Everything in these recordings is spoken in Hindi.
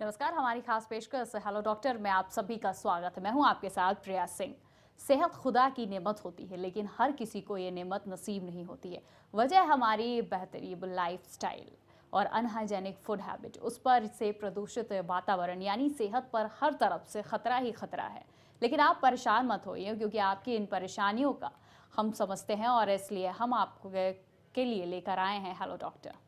नमस्कार, हमारी खास पेशकश हेलो डॉक्टर में आप सभी का स्वागत है। मैं हूं आपके साथ प्रिया सिंह। सेहत खुदा की नेमत होती है, लेकिन हर किसी को ये नेमत नसीब नहीं होती है। वजह हमारी बेहतरीन लाइफस्टाइल और अनहाइजेनिक फूड हैबिट, उस पर से प्रदूषित वातावरण, यानी सेहत पर हर तरफ से खतरा ही खतरा है। लेकिन आप परेशान मत होइए, क्योंकि आपकी इन परेशानियों का हम समझते हैं और इसलिए हम आपको के लिए लेकर आए हैं हेलो डॉक्टर।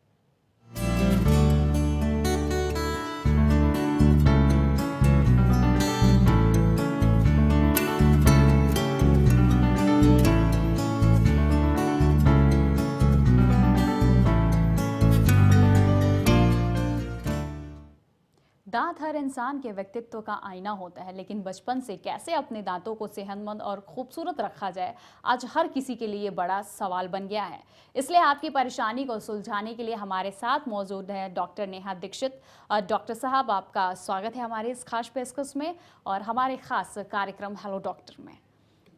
दांत हर इंसान के व्यक्तित्व का आईना होता है, लेकिन बचपन से कैसे अपने दांतों को सेहतमंद और खूबसूरत रखा जाए, आज हर किसी के लिए बड़ा सवाल बन गया है। इसलिए आपकी परेशानी को सुलझाने के लिए हमारे साथ मौजूद है डॉक्टर नेहा दीक्षित। डॉक्टर साहब, आपका स्वागत है हमारे इस खास पेशकश में और हमारे खास कार्यक्रम हेलो डॉक्टर में।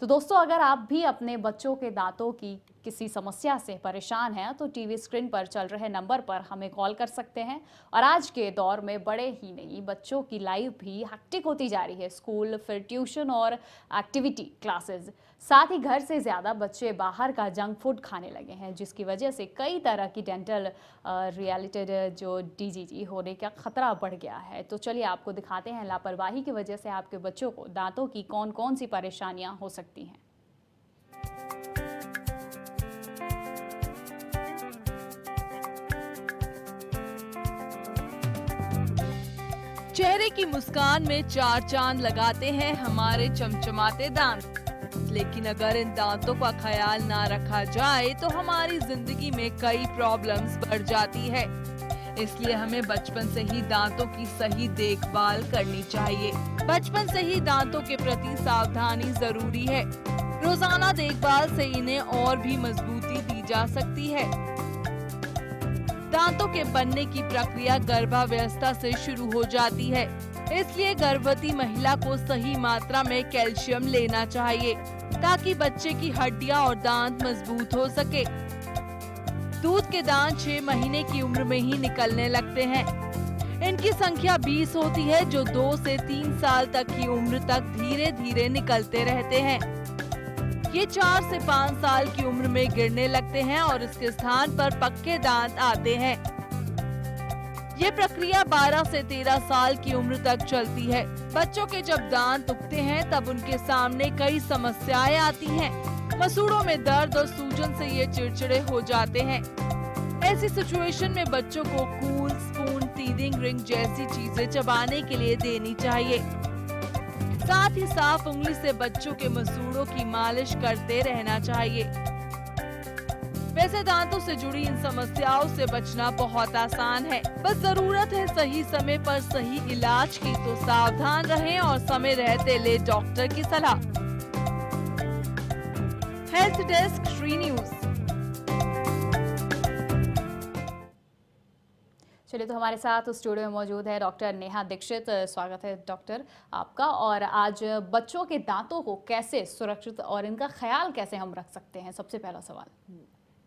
तो दोस्तों, अगर आप भी अपने बच्चों के दांतों की किसी समस्या से परेशान हैं तो टीवी स्क्रीन पर चल रहे नंबर पर हमें कॉल कर सकते हैं। और आज के दौर में बड़े ही नहीं, बच्चों की लाइफ भी हेक्टिक होती जा रही है। स्कूल, फिर ट्यूशन और एक्टिविटी क्लासेस, साथ ही घर से ज़्यादा बच्चे बाहर का जंक फूड खाने लगे हैं, जिसकी वजह से कई तरह की डेंटल रिलेटेड जो डीजीजी होने का खतरा बढ़ गया है। तो चलिए आपको दिखाते हैं लापरवाही की वजह से आपके बच्चों को दांतों की कौन कौन सी परेशानियां हो सकती हैं। चेहरे की मुस्कान में चार चांद लगाते हैं हमारे चमचमाते दांत, लेकिन अगर इन दांतों का ख्याल ना रखा जाए तो हमारी जिंदगी में कई प्रॉब्लम्स बढ़ जाती है। इसलिए हमें बचपन से ही दांतों की सही देखभाल करनी चाहिए। बचपन से ही दांतों के प्रति सावधानी जरूरी है। रोजाना देखभाल से इन्हें और भी मजबूती दी जा सकती है। दांतों के बनने की प्रक्रिया गर्भावस्था से शुरू हो जाती है, इसलिए गर्भवती महिला को सही मात्रा में कैल्शियम लेना चाहिए ताकि बच्चे की हड्डियां और दांत मजबूत हो सके। दूध के दांत 6 महीने की उम्र में ही निकलने लगते हैं। इनकी संख्या 20 होती है, जो 2 से 3 साल तक की उम्र तक धीरे धीरे निकलते रहते हैं। ये 4 से 5 साल की उम्र में गिरने लगते हैं और इसके स्थान पर पक्के दांत आते हैं। ये प्रक्रिया 12 से 13 साल की उम्र तक चलती है। बच्चों के जब दांत उगते हैं तब उनके सामने कई समस्याएं आती हैं। मसूड़ों में दर्द और सूजन से ये चिड़चिड़े हो जाते हैं। ऐसी सिचुएशन में बच्चों को कूल, स्पून, टीथिंग रिंग जैसी चीजें चबाने के लिए देनी चाहिए। साथ ही साफ उंगली से बच्चों के मसूड़ों की मालिश करते रहना चाहिए। वैसे दांतों से जुड़ी इन समस्याओं से बचना बहुत आसान है, बस जरूरत है सही समय पर सही इलाज की। तो सावधान रहें और समय रहते ले डॉक्टर की सलाह। Health desk, Shri news. चलिए, तो हमारे साथ स्टूडियो में मौजूद है डॉक्टर नेहा दीक्षित। स्वागत है डॉक्टर आपका। और आज बच्चों के दांतों को कैसे सुरक्षित और इनका ख्याल कैसे हम रख सकते हैं, सबसे पहला सवाल।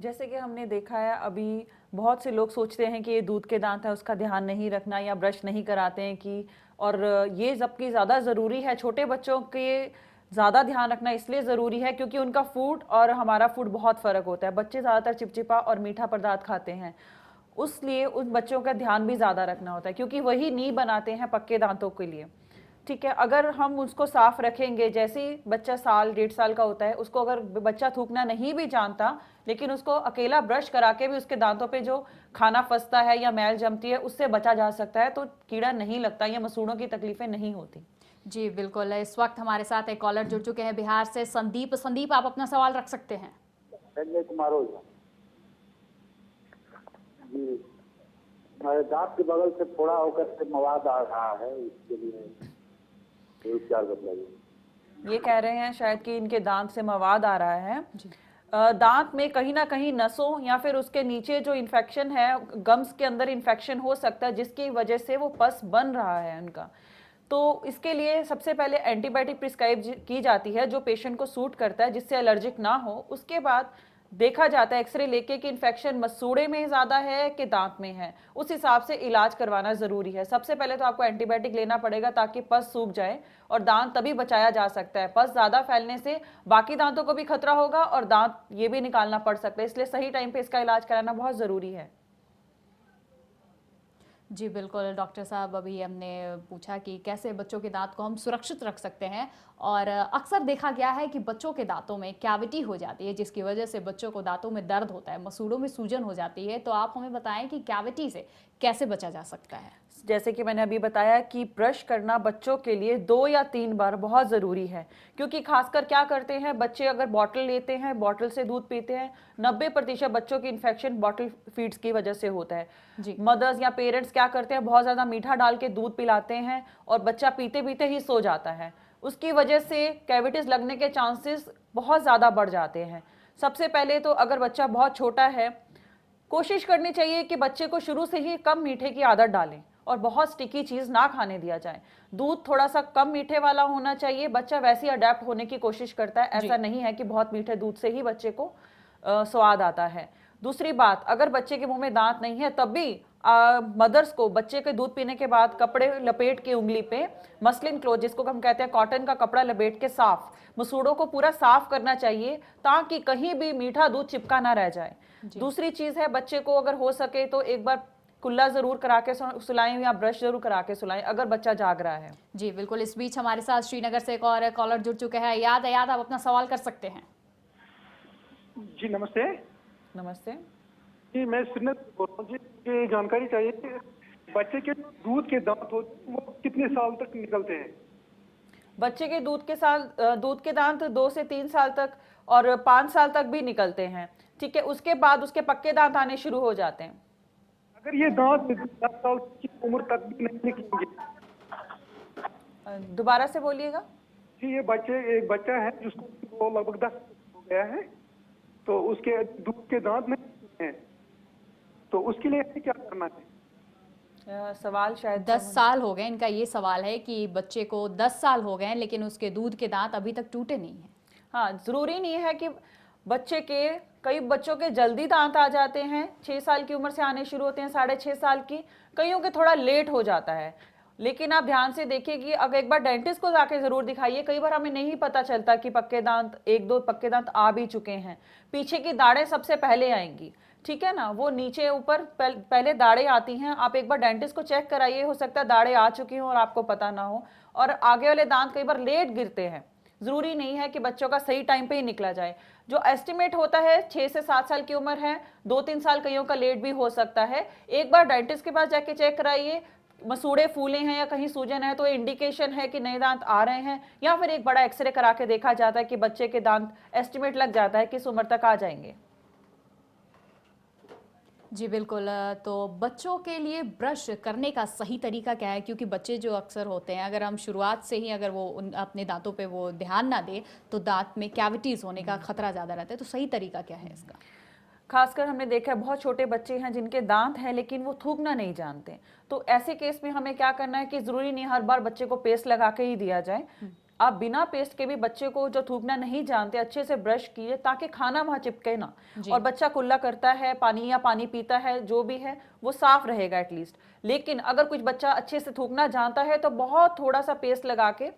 जैसे कि हमने देखा है, अभी बहुत से लोग सोचते हैं कि ये दूध के दांत है, उसका ध्यान नहीं रखना या ब्रश नहीं कराते हैं कि, और ये जबकि ज़्यादा ज़रूरी है। छोटे बच्चों के ज़्यादा ध्यान रखना इसलिए ज़रूरी है क्योंकि उनका फूड और हमारा फूड बहुत फ़र्क होता है। बच्चे ज़्यादातर चिपचिपा और मीठा पदार्थ खाते हैं, उसलिए उन बच्चों का ध्यान भी ज़्यादा रखना होता है क्योंकि वही नींव बनाते हैं पक्के दांतों के लिए। ठीक है, अगर हम उसको साफ रखेंगे, जैसे ही बच्चा 1-1.5 साल का होता है, उसको अगर बच्चा थूकना नहीं भी जानता, लेकिन उसको अकेला ब्रश करा के भी उसके दांतों पे जो खाना फंसता है या मैल जमती है उससे बचा जा सकता है, तो कीड़ा नहीं लगता या मसूड़ों की तकलीफें नहीं होती। जी बिल्कुल। इस वक्त हमारे साथ एक कॉलर जुड़ चुके हैं बिहार से, संदीप। संदीप, आप अपना सवाल रख सकते हैं। संजय कुमार ओझा जी, हमारे दांत के बगल से फोड़ा होकर के मवाद आ रहा है, इसके लिए उपचार बताइए। ये कह रहे हैं शायद कि इनके दांत से मवाद आ रहा है। दांत में कहीं ना कहीं नसों या फिर उसके नीचे जो इन्फेक्शन है, गम्स के अंदर इन्फेक्शन हो सकता है, जिसकी वजह से वो पस बन रहा है उनका। तो इसके लिए सबसे पहले एंटीबायोटिक प्रिस्क्राइब की जाती है जो पेशेंट को सूट करता है, जिससे एलर्जिक ना हो। उसके बाद देखा जाता है एक्सरे लेके कि इन्फेक्शन मसूड़े में ज़्यादा है कि दांत में है, उस हिसाब से इलाज करवाना ज़रूरी है। सबसे पहले तो आपको एंटीबायोटिक लेना पड़ेगा ताकि पस सूख जाए और दांत तभी बचाया जा सकता है। पस ज़्यादा फैलने से बाकी दांतों को भी खतरा होगा और दांत ये भी निकालना पड़ सकता है, इसलिए सही टाइम पे इसका इलाज कराना बहुत ज़रूरी है। जी बिल्कुल डॉक्टर साहब, अभी हमने पूछा कि कैसे बच्चों के दांत को हम सुरक्षित रख सकते हैं, और अक्सर देखा गया है कि बच्चों के दांतों में कैविटी हो जाती है जिसकी वजह से बच्चों को दांतों में दर्द होता है, मसूड़ों में सूजन हो जाती है। तो आप हमें बताएं कि कैविटी से कैसे बचा जा सकता है। जैसे कि मैंने अभी बताया कि ब्रश करना बच्चों के लिए 2 या 3 बार बहुत ज़रूरी है, क्योंकि खासकर क्या करते हैं बच्चे, अगर बॉटल लेते हैं, बॉटल से दूध पीते हैं, 90% बच्चों की इन्फेक्शन बॉटल फीड्स की वजह से होता है। जी। मदर्स या पेरेंट्स क्या करते हैं, बहुत ज़्यादा मीठा डाल के दूध पिलाते हैं और बच्चा पीते पीते ही सो जाता है, उसकी वजह से कैविटीज़ लगने के चांसेस बहुत ज़्यादा बढ़ जाते हैं। सबसे पहले तो अगर बच्चा बहुत छोटा है, कोशिश करनी चाहिए कि बच्चे को शुरू से ही कम मीठे की आदत डालें और बहुत स्टिकी चीज़ ना खाने दिया जाए। दूध थोड़ा सा कम मीठे वाला होना चाहिए, बच्चा वैसे ही अडेप्ट होने की कोशिश करता है, ऐसा नहीं है कि बहुत मीठे दूध से ही बच्चे को स्वाद आता है। दूसरी बात, अगर बच्चे के मुंह में दांत नहीं है तब भी मदर्स को बच्चे के दूध पीने के बाद कपड़े लपेट के उंगली पे मसलिन क्लोथ, जिसको हम कहते हैं कॉटन का कपड़ा, लपेट के साफ मसूड़ों को पूरा साफ करना चाहिए ताकि कहीं भी मीठा दूध चिपका ना रह जाए। दूसरी चीज है, बच्चे को अगर हो सके तो एक बार कुल्ला जरूर करा के सुलाएं या ब्रश जरूर करा के सुलाएं अगर बच्चा जाग रहा है। जी बिल्कुल। इस बीच हमारे साथ श्रीनगर से एक और कॉलर जुड़ चुके हैं। याद आप अपना सवाल कर सकते हैं। जी नमस्ते। नमस्ते जी, मैं श्रीनगर बोल रहा हूँ जी। मुझे जानकारी चाहिए कि बच्चे के दूध के दांत होते वो कितने साल तक निकलते हैं? बच्चे के दूध के दांत 2 से 3 साल तक और 5 साल तक भी निकलते हैं, ठीक है। उसके बाद उसके पक्के दांत आने शुरू हो जाते हैं। अगर ये दांत 10 साल की उम्र तक भी नहीं निकलेंगे? दोबारा से बोलिएगा। जी, ये एक बच्चा है जिसको लगभग 10 हो गया है, तो उसके दूध के दांत नहीं हैं, तो उसके लिए क्या करना है? सवाल शायद 10 साल हो गए, इनका ये सवाल है कि बच्चे को 10 साल हो गए हैं लेकिन उसके दूध के दांत अभी तक टूटे नहीं हैं। हाँ, जरूरी नहीं है कि बच्चे के, कई बच्चों के जल्दी दांत आ जाते हैं, 6 साल की उम्र से आने शुरू होते हैं, 6.5 साल की, कईयों के थोड़ा लेट हो जाता है। लेकिन आप ध्यान से देखिए कि अगर एक बार डेंटिस्ट को जाके जरूर दिखाइए, कई बार हमें नहीं पता चलता कि पक्के दांत, 1-2 पक्के दांत आ भी चुके हैं। पीछे की दाढ़ें सबसे पहले आएंगी, ठीक है ना, वो नीचे ऊपर पहले दाढ़ें आती हैं। आप एक बार डेंटिस्ट को चेक कराइए, हो सकता है दाढ़ें आ चुकी हों और आपको पता ना हो। और आगे वाले दांत कई बार लेट गिरते हैं, जरूरी नहीं है कि बच्चों का सही टाइम पे ही निकला जाए। जो एस्टिमेट होता है 6 से 7 साल की उम्र है, 2-3 साल कईयों का लेट भी हो सकता है। एक बार डेंटिस्ट के पास जाके चेक कराइए, मसूड़े फूले हैं या कहीं सूजन है तो इंडिकेशन है कि नए दांत आ रहे हैं, या फिर एक बड़ा एक्सरे करा के देखा जाता है कि बच्चे के दांत, एस्टिमेट लग जाता है किस उम्र तक आ जाएंगे। जी बिल्कुल। तो बच्चों के लिए ब्रश करने का सही तरीका क्या है, क्योंकि बच्चे जो अक्सर होते हैं, अगर हम शुरुआत से ही अगर वो अपने दांतों पे वो ध्यान ना दे तो दांत में कैविटीज़ होने का खतरा ज़्यादा रहता है। तो सही तरीका क्या है इसका? खासकर हमने देखा है बहुत छोटे बच्चे हैं जिनके दांत हैं लेकिन वो थूकना नहीं जानते, तो ऐसे केस में हमें क्या करना है कि जरूरी नहीं हर बार बच्चे को पेस्ट लगा के ही दिया जाए। आप बिना पेस्ट के भी बच्चे को, जो थूकना नहीं जानते, अच्छे से ब्रश कीजिए ताकि खाना वहां चिपके ना, और बच्चा कुल्ला करता है, पानी पीता है, जो भी है वो साफ रहेगा एटलीस्ट। लेकिन अगर कुछ बच्चा अच्छे से थूकना जानता है तो बहुत थोड़ा सा पेस्ट लगा के,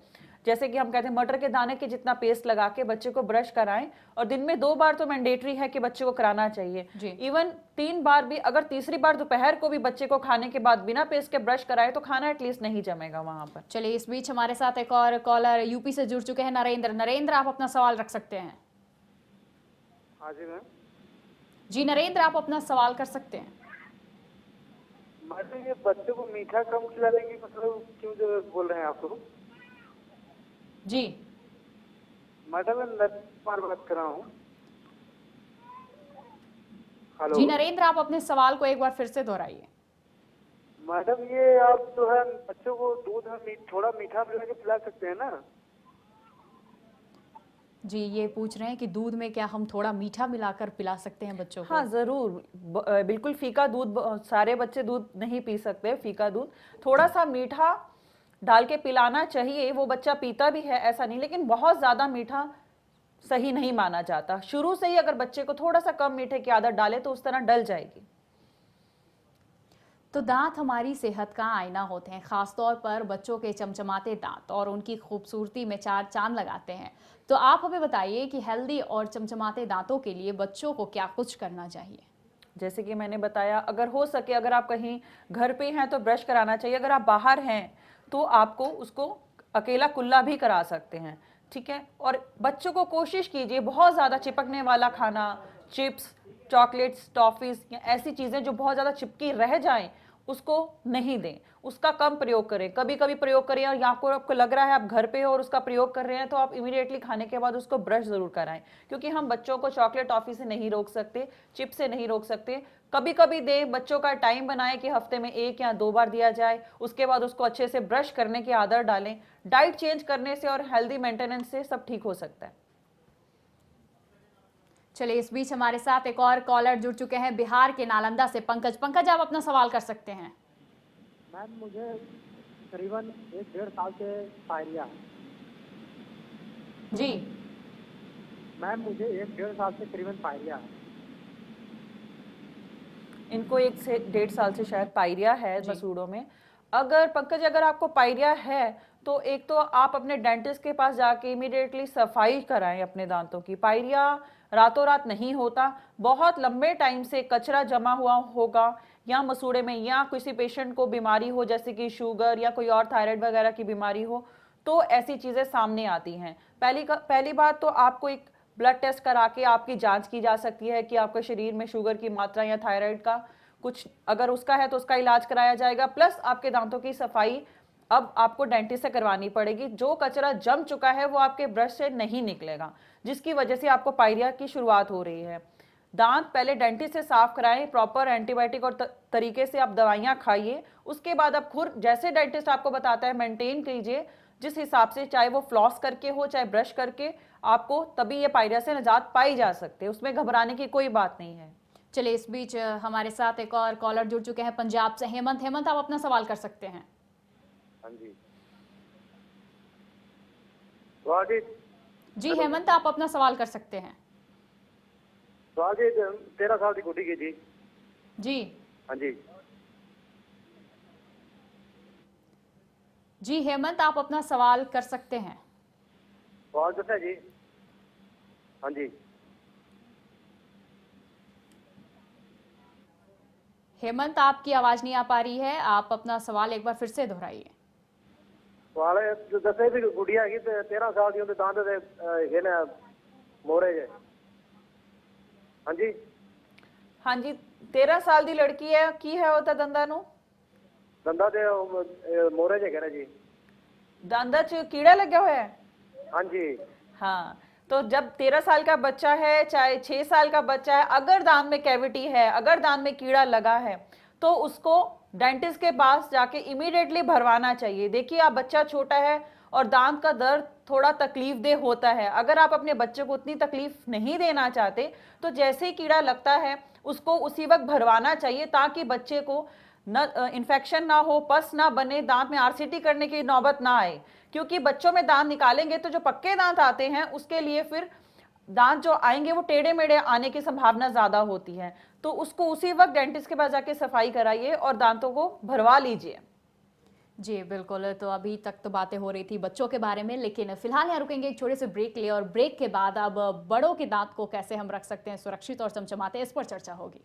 जैसे कि हम कहते हैं मटर के दाने के जितना पेस्ट लगा के बच्चे को ब्रश कराएं, और दिन में 2 बार तो मैंडेटरी है कि बच्चे को कराना चाहिए। इवन 3 बार भी, अगर तीसरी बार दोपहर को भी बच्चे को खाने के बाद बिना पेस्ट के ब्रश कराए तो खाना एटलीस्ट नहीं जमेगा वहां पर। चलिए, इस बीच हमारे साथ एक और कॉलर यूपी से जुड़ चुके हैं, नरेंद्र, आप अपना सवाल रख सकते हैं। हाँ जी मैम। जी नरेंद्र, आप अपना सवाल कर सकते हैं। मैडम, ये बच्चे को मीठा कम खिलाने की मतलब क्यों जो बोल रहे हैं आप लोग? जी मैडम, मैं बार बात कर रहा हूँ। हेलो जी नरेंद्र, आप अपने सवाल को एक बार फिर से दोहराइए। मैडम, ये आप जो है बच्चों को दूध में थोड़ा मीठा मिला के पिला सकते हैं ना? जी, ये पूछ रहे हैं कि दूध में क्या हम थोड़ा मीठा मिलाकर पिला सकते हैं बच्चों को? हाँ जरूर, बिल्कुल। फीका दूध, सारे बच्चे दूध नहीं पी सकते, फीका दूध थोड़ा सा मीठा डाल के पिलाना चाहिए। वो बच्चा पीता भी है, ऐसा नहीं, लेकिन बहुत ज्यादा मीठा सही नहीं माना जाता। शुरू से ही अगर बच्चे को थोड़ा सा कम मीठे की आदत डाले तो उस तरह डल जाएगी। तो दांत हमारी सेहत का आईना होते हैं, खासतौर पर बच्चों के चमचमाते दांत और उनकी खूबसूरती में चार चांद लगाते हैं। तो आप हमें बताइए कि हेल्दी और चमचमाते दांतों के लिए बच्चों को क्या कुछ करना चाहिए। जैसे कि मैंने बताया, अगर हो सके, अगर आप कहीं घर पे हैं तो ब्रश कराना चाहिए। अगर आप बाहर हैं तो आपको उसको अकेला कुल्ला भी करा सकते हैं, ठीक है। और बच्चों को कोशिश कीजिए बहुत ज़्यादा चिपकने वाला खाना, चिप्स, चॉकलेट्स, टॉफ़ीज़ या ऐसी चीज़ें जो बहुत ज़्यादा चिपकी रह जाएं उसको नहीं दें, उसका कम प्रयोग करें। कभी कभी प्रयोग करें, और यहाँ को आपको लग रहा है आप घर पे हो और उसका प्रयोग कर रहे हैं तो आप इमीडिएटली खाने के बाद उसको ब्रश ज़रूर कराएं, क्योंकि हम बच्चों को चॉकलेट टॉफ़ी से नहीं रोक सकते, चिप से नहीं रोक सकते। कभी कभी दें, बच्चों का टाइम बनाएं कि हफ्ते में 1 या 2 बार दिया जाए। उसके बाद उसको अच्छे से ब्रश करने की आदत डालें। डाइट चेंज करने से और हेल्दी मेंटेनेंस से सब ठीक हो सकता है। चलिए, इस बीच हमारे साथ एक और कॉलर जुड़ चुके हैं बिहार के नालंदा से। पंकज, आप अपना सवाल कर सकते हैं। मैम, मुझे करीबन 1-1.5 साल से पायरिया है। जी मैम, मुझे 1-1.5 साल से करीबन पायरिया है। इनको 1 से 1.5 साल से शायद पायरिया है मसूड़ों में। अगर पंकज, अगर आपको पायरिया है तो एक तो आप अपने डेंटिस्ट के पास जाके इमीडिएटली सफाई कराएं अपने दांतों की। पायरिया रातों रात नहीं होता, बहुत लंबे टाइम से कचरा जमा हुआ होगा या मसूड़े में, या किसी पेशेंट को बीमारी हो जैसे कि शुगर या कोई और थायराइड वगैरह की बीमारी हो तो ऐसी चीज़ें सामने आती हैं। पहली बात तो आपको एक ब्लड टेस्ट करा के आपकी जांच की जा सकती है कि आपके शरीर में शुगर की मात्रा या थायराइड का कुछ अगर उसका है तो उसका इलाज कराया जाएगा। प्लस आपके दांतों की सफाई अब आपको डेंटिस्ट से करवानी पड़ेगी। जो कचरा जम चुका है वो आपके ब्रश से नहीं निकलेगा, जिसकी वजह से आपको पायरिया की शुरुआत हो रही है। दांत पहले डेंटिस्ट से साफ कराएं, प्रॉपर एंटीबायोटिक और तरीके से आप दवाइयाँ खाइए। उसके बाद आप खुद जैसे डेंटिस्ट आपको बताता है मेंटेन कीजिए, जिस हिसाब से, चाहे वो फ्लॉस करके हो चाहे ब्रश करके, आपको तभी ये पायरिया से निजात पाई जा सकती है। उसमें घबराने की कोई बात नहीं है। चलिए, इस बीच हमारे साथ एक और कॉलर जुड़ चुके हैं पंजाब से। हेमंत, आप अपना सवाल कर सकते हैं। हाँ जी। सवाल जी हेमंत, आप अपना सवाल कर सकते हैं। जी 13 साल की गुड्डी की जी। जी हाँ जी। जी हेमंत, आप अपना सवाल कर सकते हैं। सवाल तो है जी। हाँ जी। हेमंत, आपकी आवाज नहीं आ पा रही है, आप अपना सवाल एक बार फिर से दोहराइए। सवाल दसे भी गुड़िया है 13 साल की, उनके दांत है ना मोरे जे। हाँ जी। हाँ जी, 13 साल की लड़की है, की है होता दंदा नु? दंदा ते मोरे जे कहना जी। दंदा च कीड़ा लगा हुआ है? हाँ जी। हाँ, तो जब 13 साल का बच्चा है चाहे 6 साल का बच्चा है, अगर दांत में कैविटी है, अगर दांत में कीड़ा लगा है तो उसको डेंटिस्ट के पास जाके इमीडिएटली भरवाना चाहिए। देखिए, आप बच्चा छोटा है और दांत का दर्द थोड़ा तकलीफ दे होता है। अगर आप अपने बच्चे को उतनी तकलीफ नहीं देना चाहते तो जैसे ही कीड़ा लगता है उसको उसी वक्त भरवाना चाहिए, ताकि बच्चे को न इन्फेक्शन ना हो, पस ना बने, दांत में आरसीटी करने की नौबत ना आए। क्योंकि बच्चों में दांत निकालेंगे तो जो पक्के दांत आते हैं उसके लिए फिर दांत जो आएंगे वो टेढ़े मेढ़े आने की संभावना ज़्यादा होती है। तो उसको उसी वक्त डेंटिस्ट के पास जाके सफाई कराइए और दांतों को भरवा लीजिए। जी बिल्कुल, तो अभी तक तो बातें हो रही थी बच्चों के बारे में, लेकिन फिलहाल यहाँ रुकेंगे एक छोटे से ब्रेक लिए, और ब्रेक के बाद अब बड़ों के दांत को कैसे हम रख सकते हैं सुरक्षित और चमचमाते, इस पर चर्चा होगी।